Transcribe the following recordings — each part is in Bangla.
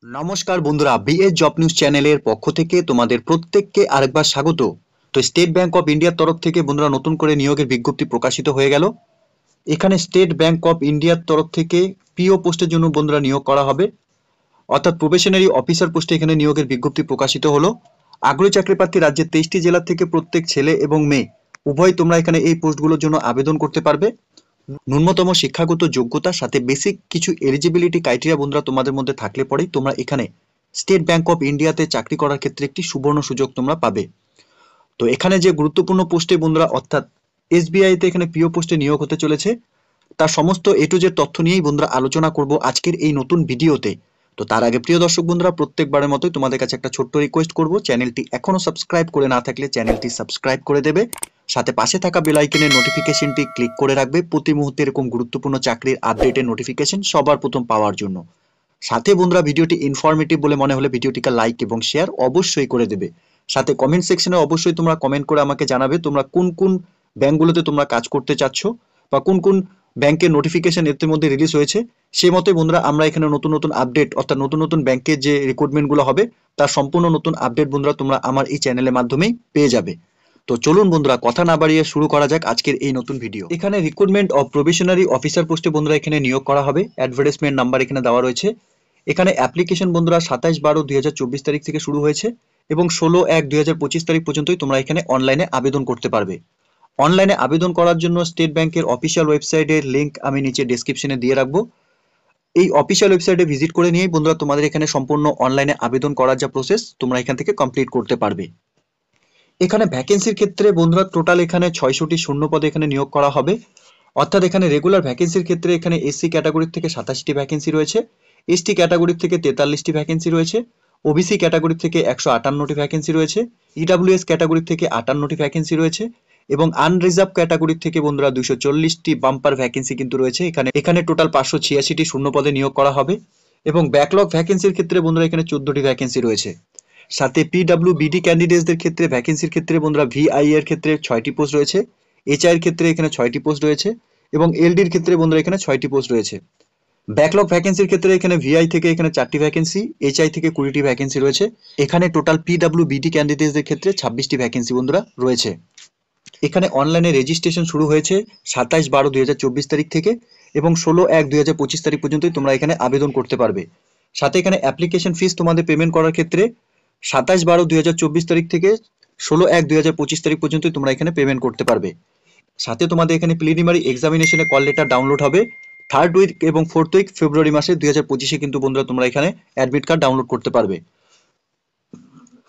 নমস্কার বন্ধুরা, বিএস জব নিউজ চ্যানেলের পক্ষ থেকে তোমাদের প্রত্যেককে আরেকবার স্বাগত। তো স্টেট ব্যাংক অফ ইন্ডিয়ার তরফ থেকে বন্ধুরা নতুন করে নিয়োগের বিজ্ঞপ্তি প্রকাশিত হয়ে গেল। এখানে স্টেট ব্যাংক অফ ইন্ডিয়ার তরফ থেকে পিও পোস্টের জন্য বন্ধুরা নিয়োগ করা হবে, অর্থাৎ প্রবেশনারি অফিসার পোস্টে এখানে নিয়োগের বিজ্ঞপ্তি প্রকাশিত হলো। আগ্রহী চাকরি প্রার্থী রাজ্যের 23টি জেলা থেকে প্রত্যেক ছেলে এবং মেয়ে উভয় তোমরা এখানে এই পোস্টগুলোর জন্য আবেদন করতে পারবে। ন্যূনতম শিক্ষাগত যোগ্যতার সাথে বেসিক কিছু এলিজিবিলিটি ক্রাইটেরিয়া বন্ধুরা তোমাদের মধ্যে থাকলে পরেই তোমরা এখানে স্টেট ব্যাংক অফ ইন্ডিয়াতে চাকরি করার ক্ষেত্রে একটি সুবর্ণ সুযোগ তোমরা পাবে। তো এখানে যে গুরুত্বপূর্ণ পোস্টে বন্ধুরা অর্থাৎ এসবিআইতে এখানে পিও পোস্টে নিয়োগ হতে চলেছে, তার সমস্ত এ টু জেড তথ্য নিয়েই বন্ধুরা আলোচনা করব আজকের এই নতুন ভিডিওতে। তো তার আগে প্রিয় দর্শক বন্ধুরা, প্রত্যেকবারের মতোই তোমাদের কাছে একটা ছোট্ট রিকোয়েস্ট করব, চ্যানেলটি এখনো সাবস্ক্রাইব করে না থাকলে চ্যানেলটি সাবস্ক্রাইব করে দেবে, সাথে পাশে থাকা বেল আইকনের নোটিফিকেশনটি ক্লিক করে রাখবে প্রতি মুহূর্তে এরকম গুরুত্বপূর্ণ চাকরির আপডেটের নোটিফিকেশন সবার প্রথম পাওয়ার জন্য। সাথে বন্ধুরা ভিডিওটি ইনফরমেটিভ বলে মনে হলে ভিডিওটিকে লাইক এবং শেয়ার অবশ্যই করে দেবে। সাথে কমেন্ট সেকশনে অবশ্যই তোমরা কমেন্ট করে আমাকে জানাবে তোমরা কোন কোন ব্যাংকগুলোতে তোমরা কাজ করতে চাচ্ছ বা কোন কোন ব্যাংকের নোটিফিকেশন এর মধ্যে রিলিজ হয়েছে। সেই মতোই বন্ধুরা আমরা এখানে নতুন নতুন আপডেট অর্থাৎ নতুন নতুন ব্যাংকের যে রিক্রুটমেন্টগুলো হবে তার সম্পূর্ণ নতুন আপডেট বন্ধুরা তোমরা আমার এই চ্যানেলের মাধ্যমেই পেয়ে যাবে। তো চলুন বন্ধুরা কথা না বাড়িয়ে শুরু করা যাক আজকের এই নতুন ভিডিও। এখানে রিক্রুটমেন্ট অফ প্রবেশনারি অফিসার পোস্টে বন্ধুরা এখানে নিয়োগ করা হবে। অ্যাডভার্টাইজমেন্ট নাম্বার এখানে দেওয়া রয়েছে। এখানে অ্যাপ্লিকেশন বন্ধুরা 27/12/2024 তারিখ থেকে শুরু হয়েছে এবং 16/1/2025 তারিখ পর্যন্তই তোমরা এখানে অনলাইনে আবেদন করতে পারবে। অনলাইনে আবেদন করার জন্য স্টেট ব্যাংকের অফিসিয়াল ওয়েবসাইটের লিঙ্ক আমি নিচে ডেসক্রিপশনে দিয়ে রাখবো। এই অফিসিয়াল ওয়েবসাইটে ভিজিট করে নিয়েই বন্ধুরা তোমাদের এখানে সম্পূর্ণ অনলাইনে আবেদন করার যা প্রসেস তোমরা এখান থেকে কমপ্লিট করতে পারবে। এখানে ভ্যাকেন্সির ক্ষেত্রে বন্ধুরা টোটাল এখানে 600টি শূন্য পদে এখানে নিয়োগ করা হবে। অর্থাৎ এখানে রেগুলার ভ্যাকেন্সির ক্ষেত্রে এখানে এসসি ক্যাটাগরির থেকে 87টি ভ্যাকেন্সি রয়েছে, এসটি ক্যাটাগরির থেকে 43টি ভ্যাকেন্সি রয়েছে, ওবিসি ক্যাটাগরি থেকে 158টি ভ্যাকেন্সি রয়েছে, ইডাব্লিউএস ক্যাটাগরি থেকে 58টি ভ্যাকেন্সি রয়েছে এবং আনরিজার্ভ ক্যাটাগরি থেকে বন্ধুরা 240টি বাম্পার ভ্যাকেন্সি কিন্তু রয়েছে। এখানে টোটাল 586টি শূন্য পদে নিয়োগ করা হবে এবং ব্যাকলগ ভ্যাকেন্সির ক্ষেত্রে বন্ধুরা এখানে 14টি ভ্যাকেন্সি রয়েছে। সাথে পিডব্লিউবিডি ক্যান্ডিডেটসদের ক্ষেত্রে ভ্যাকেন্সির ক্ষেত্রে বন্ধুরা ভিআই এর ক্ষেত্রে 6টি পোস্ট রয়েছে, এইচআই এর ক্ষেত্রে এখানে 6টি পোস্ট রয়েছে এবং এলডির ক্ষেত্রে বন্ধুরা এখানে 6টি পোস্ট রয়েছে। ব্যাকলগ ভ্যাকেন্সির ক্ষেত্রে এখানে ভিআই থেকে এখানে 4টি ভ্যাকেন্সি, এইচআই থেকে 20টি ভ্যাকেন্সি রয়েছে। এখানে টোটাল পিডব্লিউবিডি ক্যান্ডিডেটসদের ক্ষেত্রে 26টি ভ্যাকেন্সি বন্ধুরা রয়েছে। এখানে অনলাইনে রেজিস্ট্রেশন শুরু হয়েছে 27/12/2024 তারিখ থেকে এবং 16/1/2025 তারিখ পর্যন্তই তোমরা এখানে আবেদন করতে পারবে। সাথে এখানে অ্যাপ্লিকেশন ফিস তোমাদের পেমেন্ট করার ক্ষেত্রে 27/12/2024 তারিখ থেকে 16/1/2025 তারিখ পর্যন্ত তোমরা এখানে পেমেন্ট করতে পারবে। সাথে তোমাদের এখানে প্রিলিমিনারি এক্সামিনেশনে কল লেটার ডাউনলোড হবে 3rd উইক এবং 4th উইক ফেব্রুয়ারি মাসে 2025 কিন্তু বন্ধুরা তোমরা এখানে অ্যাডমিট কার্ড ডাউনলোড করতে পারবে।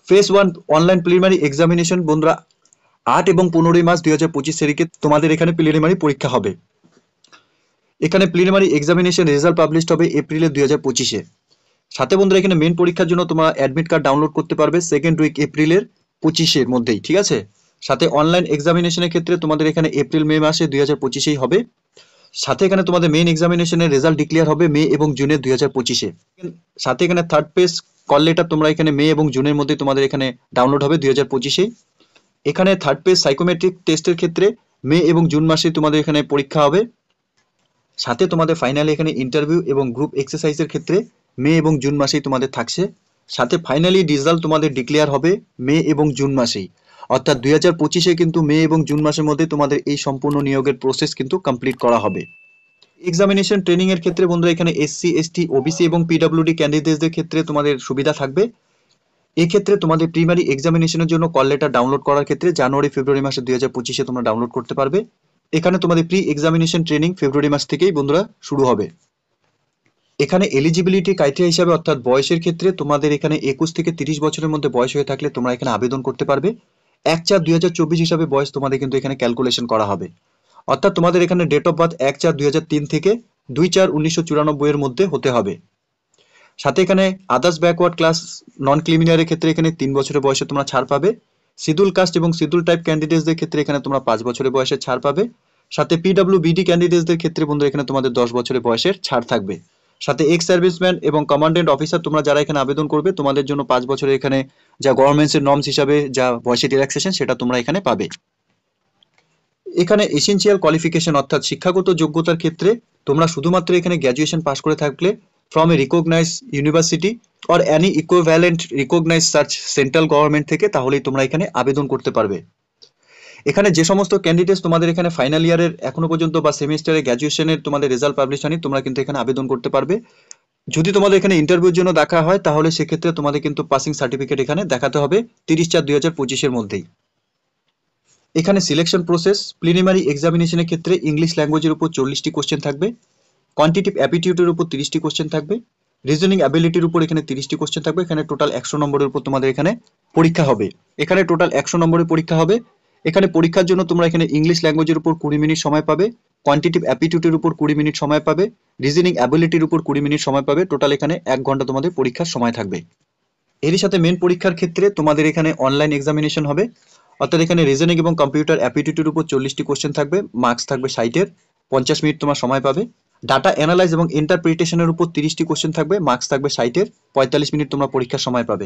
ফেজ 1 অনলাইন প্রিলিমিনারি এক্সামিনেশন বন্ধুরা 8 এবং 15 মার্চ 2025 তারিখে তোমাদের এখানে প্রিলিমিনারি পরীক্ষা হবে। এখানে প্রিলিমিনারি এক্সামিনেশন রেজাল্ট পাবলিশড হবে এপ্রিলে 2025-এ। সাথে বন্ধুরা এখানে মেন পরীক্ষার জন্য তোমরা অ্যাডমিট কার্ড ডাউনলোড করতে পারবে 2nd উইক এপ্রিলের 25-এর মধ্যেই, ঠিক আছে। সাথে অনলাইন এক্সামিনেশনের ক্ষেত্রে তোমাদের এখানে এপ্রিল মে মাসে 2025-এই হবে। সাথে এখানে তোমাদের মেইন এক্সামিনেশনের রেজাল্ট ডিক্লেয়ার হবে মে এবং জুনের 2025-এ। সাথে এখানে থার্ড পেজ কল লেটার তোমরা এখানে মে এবং জুনের মধ্যে তোমাদের এখানে ডাউনলোড হবে 2025-এই। এখানে থার্ড পেজ সাইকোমেট্রিক টেস্টের ক্ষেত্রে মে এবং জুন মাসে তোমাদের এখানে পরীক্ষা হবে। সাথে তোমাদের ফাইনালি এখানে ইন্টারভিউ এবং গ্রুপ এক্সারসাইজের ক্ষেত্রে মে এবং জুন মাসেই তোমাদের থাকছে। সাথে ফাইনালি রেজাল্ট তোমাদের ডিক্লেয়ার হবে মে এবং জুন মাসেই, অর্থাৎ 2025-এ কিন্তু মে এবং জুন মাসের মধ্যে তোমাদের এই সম্পূর্ণ নিয়োগের প্রসেস কিন্তু কমপ্লিট করা হবে। এক্সামিনেশন ট্রেনিং এর ক্ষেত্রে বন্ধুরা এখানে এসসি এসটি ওবিসি এবং পিডব্লিউডি ক্যান্ডিডেটসদের ক্ষেত্রে তোমাদের সুবিধা থাকবে। এক্ষেত্রে তোমাদের প্রিমারি এক্সামিনেশনের জন্য কল লেটার ডাউনলোড করার ক্ষেত্রে জানুয়ারি ফেব্রুয়ারি মাসে 2025-এ তোমরা ডাউনলোড করতে পারবে। এখানে তোমাদের প্রি এক্সামিনেশন ট্রেনিং ফেব্রুয়ারি মাস থেকেই বন্ধুরা শুরু হবে। এখানে এলিজিবিলিটি ক্রাইটেরিয়া হিসাবে অর্থাৎ বয়সের ক্ষেত্রে তোমাদের এখানে 21 থেকে 30 বছরের মধ্যে বয়স হয়ে থাকলে তোমরা এখানে আবেদন করতে পারবে। 1/4/2024 হিসাবে বয়স তোমাদের কিন্তু এখানে ক্যালকুলেশন করা হবে। অর্থাৎ তোমাদের এখানে ডেট অফ বার্থ 1/4/2003 থেকে 2/4/1994 এর মধ্যে হতে হবে। সাথে এখানে আদার্স ব্যাকওয়ার্ড ক্লাস নন ক্রিমিনালের ক্ষেত্রে এখানে 3 বছরের বয়সে তোমরা ছাড় পাবে। শিডিউল কাস্ট এবং শিডিউল টাইপ ক্যান্ডিডেটসদের ক্ষেত্রে এখানে তোমরা 5 বছরের বয়সে ছাড় পাবে। সাথে পিডব্লিউবিডি ক্যান্ডিডেটসদের ক্ষেত্রে বন্ধু এখানে তোমাদের 10 বছরের বয়সের ছাড় থাকবে। সাথে এক্স সার্ভিসম্যান এবং কমান্ডেন্ট অফিসার তোমরা যারা এখানে আবেদন করবে তোমাদের জন্য 5 বছরের এখানে যা গভর্নমেন্টসের নর্মস হিসাবে যা বয়সে রিল্যাক্সেশন সেটা তোমরা এখানে পাবে। এখানে এসেনশিয়াল কোয়ালিফিকেশন অর্থাৎ শিক্ষাগত যোগ্যতার ক্ষেত্রে তোমরা শুধুমাত্র এখানে গ্র্যাজুয়েশন পাস করে থাকলে from a recognized university or any equivalent recognized such central government থেকে, তাহলেই তোমরা এখানে আবেদন করতে পারবে। এখানে যে সমস্ত ক্যান্ডিডেটস তোমাদের এখানে ফাইনাল ইয়ারের এখনো পর্যন্ত বা সেমিস্টারে গ্র্যাজুয়েশনের তোমাদের রেজাল্ট পাবলিশ হয়নি, তোমরা কিন্তু এখানে আবেদন করতে পারবে। যদি তোমাদের এখানে ইন্টারভিউর জন্য দেখা হয় তাহলে সেক্ষেত্রে তোমাদের কিন্তু পাসিং সার্টিফিকেট এখানে দেখাতে হবে 30/4/2025 মধ্যেই। এখানে সিলেকশন প্রসেস, প্রিলিমিনারি এক্সামিনেশনের ক্ষেত্রে ইংলিশ ল্যাঙ্গুয়েজের উপর 40টি কোশ্চেন থাকবে, কোয়ান্টিটিভ অ্যাপটিটিউডের উপর 30টি কোশ্চেন থাকবে, রিজনিং অ্যাবিলিটির উপর এখানে 30টি কোশ্চেন থাকবে। এখানে টোটাল 100 নম্বরের উপর তোমাদের এখানে পরীক্ষা হবে। এখানে টোটাল 100 নম্বরের পরীক্ষা হবে। এখানে পরীক্ষার জন্য তোমরা এখানে ইংলিশ ল্যাঙ্গুয়েজের উপর 20 মিনিট সময় পাবে, কোয়ান্টিটিভ অ্যাপটিটিউডের উপর 20 মিনিট সময় পাবে, রিজনিং অ্যাবিলিটির উপর 20 মিনিট সময় পাবে। টোটাল এখানে 1 ঘন্টা তোমাদের পরীক্ষার সময় থাকবে। এরই সাথে মেন পরীক্ষার ক্ষেত্রে তোমাদের এখানে অনলাইন এক্সামিনেশন হবে, অর্থাৎ এখানে রিজনিং এবং কম্পিউটার অ্যাপটিটিউডের উপর 40টি কোশ্চেন থাকবে, মার্কস থাকবে 60-এর, 50 মিনিট তোমার সময় পাবে। ডাটা অ্যানালাইজ এবং ইন্টারপ্রিটেশনের উপর 30টি কোশ্চেন থাকবে, মার্কস থাকবে 60-এর, 45 মিনিট তোমরা পরীক্ষার সময় পাবে।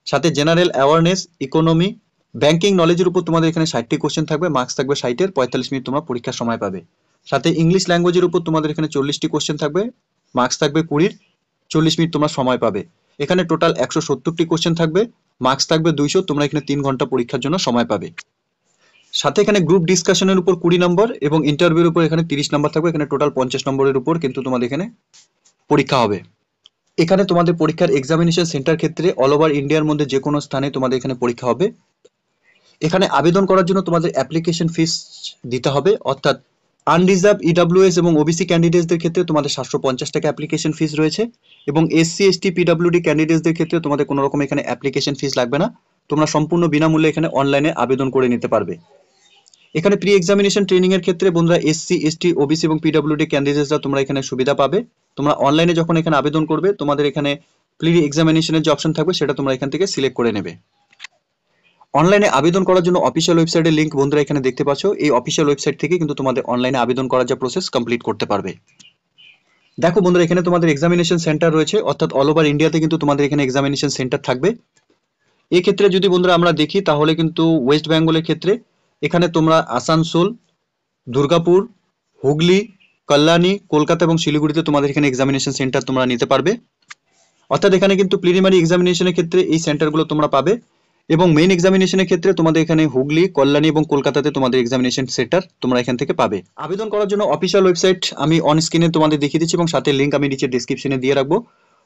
সাথে জেনারেল অ্যাওয়ারনেস, ইকোনমি, ব্যাংকিং নলেজের উপর তোমাদের এখানে 60টি কোশ্চেন থাকবে, মার্কস থাকবে 60-এর, 45 মিনিট তোমরা পরীক্ষার সময় পাবে। সাথে ইংলিশ ল্যাঙ্গুয়েজের উপর তোমাদের এখানে 40টি কোশ্চেন থাকবে, মার্কস থাকবে 20-এর, 40 মিনিট তোমরা সময় পাবে। এখানে টোটাল 170টি কোশ্চেন থাকবে, মার্কস থাকবে 200, তোমরা এখানে 3 ঘন্টা পরীক্ষার জন্য সময় পাবে। সাথে এখানে গ্রুপ ডিসকাশনের উপর 20 নম্বর এবং ইন্টারভিউর উপর এখানে 30 নম্বর থাকবে। এখানে টোটাল 50 নম্বরের উপর কিন্তু তোমাদের এখানে পরীক্ষা হবে। এখানে তোমাদের পরীক্ষার এক্সামিনেশন সেন্টার ক্ষেত্রে অল ওভার ইন্ডিয়ার মধ্যে যে কোনো স্থানে তোমাদের এখানে পরীক্ষা হবে। এখানে আবেদন করার জন্য তোমাদের অ্যাপ্লিকেশন ফিস দিতে হবে, অর্থাৎ আনরিজার্ভ, ইডব্লিউএস এবং ওবিসি ক্যান্ডিডেটসদের ক্ষেত্রে তোমাদের 750 টাকা অ্যাপ্লিকেশন ফিস রয়েছে, এবং এসসি এসটি পিডব্লিউডি ক্যান্ডিডেটসদের ক্ষেত্রে তোমাদের কোনো রকম এখানে অ্যাপ্লিকেশন ফিস লাগবে না, তোমরা সম্পূর্ণ বিনামূল্যে এখানে অনলাইনে আবেদন করে নিতে পারবে। এখানে প্রি এক্সামিনেশন ট্রেনিং এর ক্ষেত্রে বন্ধুরা এসসি এসটি ওবিসি এবং পিডব্লিউডি ক্যান্ডিডেটসরা তোমরা এখানে সুবিধা পাবে। তোমরা অনলাইনে যখন এখানে আবেদন করবে তোমাদের এখানে প্রি এক্সামিনেশনের যে অপশন থাকবে সেটা তোমরা এখান থেকে সিলেক্ট করে নেবে। অনলাইনে আবেদন করার জন্য অফিসিয়াল ওয়েবসাইটের লিংক বন্ধুরা এখানে দেখতে পাচ্ছ, এই অফিসিয়াল ওয়েবসাইট থেকে কিন্তু তোমাদের অনলাইনে আবেদন করার যে প্রসেস কমপ্লিট করতে পারবে। দেখো বন্ধুরা এখানে তোমাদের এক্সামিনেশন সেন্টার রয়েছে, অর্থাৎ অল ওভার ইন্ডিয়াতে কিন্তু তোমাদের এখানে এক্সামিনেশন সেন্টার থাকবে। এই ক্ষেত্রে যদি বন্ধুরা আমরা দেখি তাহলে কিন্তু ওয়েস্ট বেঙ্গলের ক্ষেত্রে এখানে তোমরা আসানসোল, দুর্গাপুর, হুগলি, কল্যাণী, কলকাতা এবং শিলিগুড়িতে তোমাদের এখানে এক্সামিনেশন সেন্টার তোমরা নিতে পারবে। অর্থাৎ এখানে কিন্তু প্রিলিমিনারি এক্সামিনেশনের ক্ষেত্রে এই সেন্টারগুলো তোমরা পাবে, এবং মেইন এক্সামিনেশনের ক্ষেত্রে তোমাদের এখানে হুগলি, কল্যাণী এবং কলকাতাতে তোমাদের এক্সামিনেশন সেন্টার তোমরা এখান থেকে পাবে। আবেদন করার জন্য অফিসিয়াল ওয়েবসাইট আমি অন স্ক্রিনে তোমাদের দেখিয়ে দিচ্ছি এবং সাথে লিংক আমি নিচে ডেসক্রিপশনে দিয়ে রাখবো।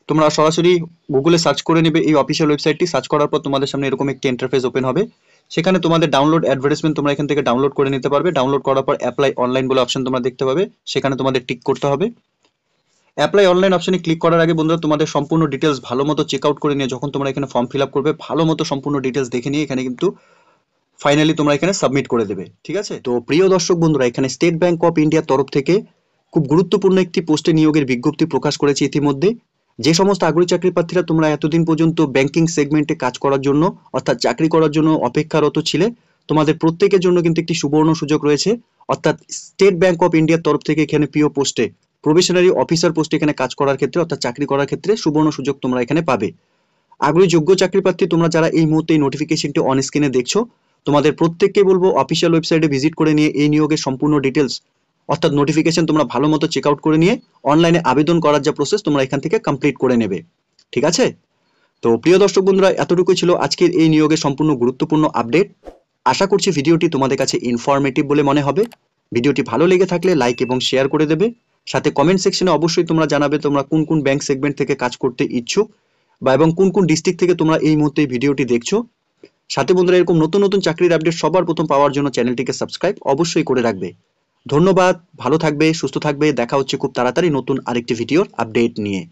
তোমরা সরাসরি গুগলে সার্চ করে নেবে এই অফিসিয়াল ওয়েবসাইটটি। সার্চ করার পর তোমাদের সামনে এরকম একটি ইন্টারফেস ওপেন হবে, সেখানে তোমাদের ডাউনলোড অ্যাডভার্টাইজমেন্ট তোমরা এখান থেকে ডাউনলোড করে নিতে পারবে। ডাউনলোড করার পর অ্যাপ্লাই অনলাইন বলে অপশন তোমরা দেখতে পাবে, সেখানে তোমাদের টিক করতে হবে। অ্যাপ্লাই অনলাইন অপশনে ক্লিক করার আগে বন্ধুরা তোমাদের সম্পূর্ণ ডিটেলস ভালো মতো চেক আউট করে নিয়ে যখন তোমরা এখানে ফর্ম ফিল আপ করবে ভালো মতো সম্পূর্ণ ডিটেলস দেখে নিয়ে এখানে কিন্তু ফাইনালি তোমরা এখানে সাবমিট করে দেবে, ঠিক আছে? তো প্রিয় দর্শক বন্ধুরা, এখানে স্টেট ব্যাংক অফ ইন্ডিয়ার তরফ থেকে খুব গুরুত্বপূর্ণ একটি পোস্টে নিয়োগের বিজ্ঞপ্তি প্রকাশ করেছে ইতিমধ্যে। যে সমস্ত আগ্রহী চাকরি প্রার্থীরা তোমরা এতদিন পর্যন্ত ব্যাংকিং সেগমেন্টে কাজ করার জন্য অর্থাৎ চাকরি করার জন্য অপেক্ষারত ছিলে, তোমাদের প্রত্যেকের জন্য কিন্তু একটি সুবর্ণ সুযোগ রয়েছে। অর্থাৎ স্টেট ব্যাংক অফ ইন্ডিয়ার তরফ থেকে এখানে পিও পোস্টে, প্রবেশনারি অফিসার পোস্টে এখানে কাজ করার ক্ষেত্রে অর্থাৎ চাকরি করার ক্ষেত্রে সুবর্ণ সুযোগ তোমরা এখানে পাবে। আগ্রহী যোগ্য চাকরি প্রার্থী তোমরা যারা এই মুহূর্তে এই নোটিফিকেশনটি অন স্ক্রিনে দেখছো, তোমাদের প্রত্যেককে বলবো অফিসিয়াল ওয়েবসাইটে ভিজিট করে নিয়ে এই নিয়োগের সম্পূর্ণ ডিটেলস অর্থাৎ নোটিফিকেশন তোমরা ভালো মতো চেক আউট করে নিয়ে অনলাইনে আবেদন করার যে প্রসেস তোমরা এখান থেকে কমপ্লিট করে নেবে, ঠিক আছে? তো প্রিয় দর্শক বন্ধুরা, এতটুকুই ছিল আজকের এই নিয়োগের সম্পূর্ণ গুরুত্বপূর্ণ আপডেট। আশা করছি ভিডিওটি তোমাদের কাছে ইনফরমেটিভ বলে মনে হবে। ভিডিওটি ভালো লেগে থাকলে লাইক এবং শেয়ার করে দেবে। সাথে কমেন্ট সেকশনে অবশ্যই তোমরা জানাবে তোমরা কোন কোন ব্যাংক সেগমেন্ট থেকে কাজ করতে ইচ্ছুক বা এবং কোন কোন ডিস্ট্রিক্ট থেকে তোমরা এই মুহূর্তে এই ভিডিওটি দেখছো। সাথে বন্ধুরা এরকম নতুন নতুন চাকরির আপডেট সবার প্রথম পাওয়ার জন্য চ্যানেলটিকে সাবস্ক্রাইব অবশ্যই করে রাখবে। ধন্যবাদ, ভালো থাকবে, সুস্থ থাকবে। দেখা হচ্ছে খুব তাড়াতাড়ি নতুন আরেকটি ভিডিওর আপডেট নিয়ে।